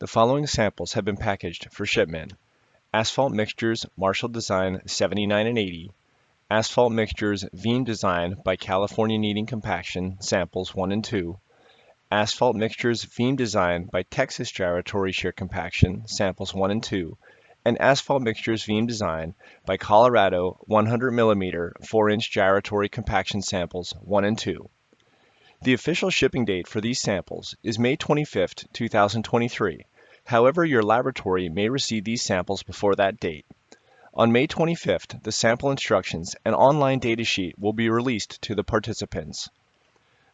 The following samples have been packaged for shipment. Asphalt Mixtures Marshall Design 79 and 80. Asphalt Mixtures Hveem Design by California Kneading Compaction Samples 1 and 2. Asphalt Mixtures Hveem Design by Texas Gyratory Shear Compaction Samples 1 and 2. And Asphalt Mixtures Hveem Design by Colorado 100 mm 4-inch Gyratory Compaction Samples 1 and 2. The official shipping date for these samples is May 25, 2023. However, your laboratory may receive these samples before that date. On May 25th, the sample instructions and online datasheet will be released to the participants.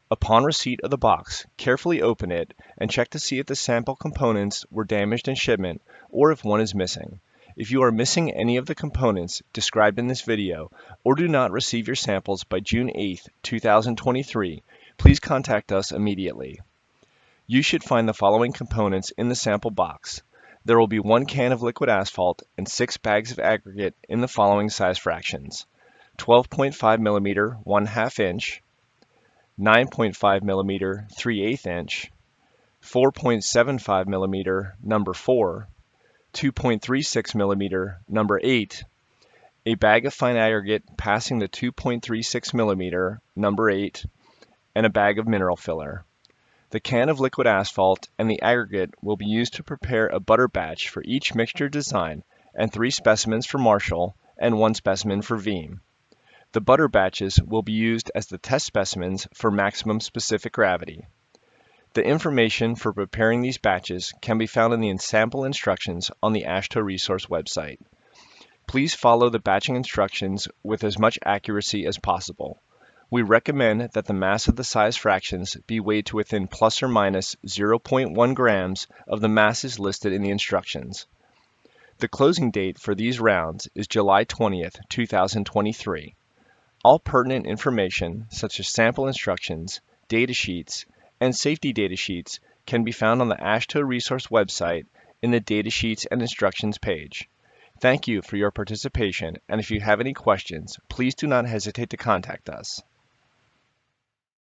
Upon receipt of the box, carefully open it and check to see if the sample components were damaged in shipment or if one is missing. If you are missing any of the components described in this video or do not receive your samples by June 8, 2023, please contact us immediately. You should find the following components in the sample box. There will be 1 can of liquid asphalt and 6 bags of aggregate in the following size fractions: 12.5 mm 1/2 inch, 9.5 mm 3/8 inch, 4.75 mm number 4, 2.36 mm number 8, a bag of fine aggregate passing the 2.36 mm number 8, and a bag of mineral filler. The can of liquid asphalt and the aggregate will be used to prepare a butter batch for each mixture design and 3 specimens for Marshall and 1 specimen for Hveem. The butter batches will be used as the test specimens for maximum specific gravity. The information for preparing these batches can be found in the sample instructions on the AASHTO resource website. Please follow the batching instructions with as much accuracy as possible. We recommend that the mass of the size fractions be weighed to within plus or minus 0.1 grams of the masses listed in the instructions. The closing date for these rounds is July 20th, 2023. All pertinent information, such as sample instructions, data sheets, and safety data sheets, can be found on the AASHTO resource website in the Data Sheets and Instructions page. Thank you for your participation, and if you have any questions, please do not hesitate to contact us.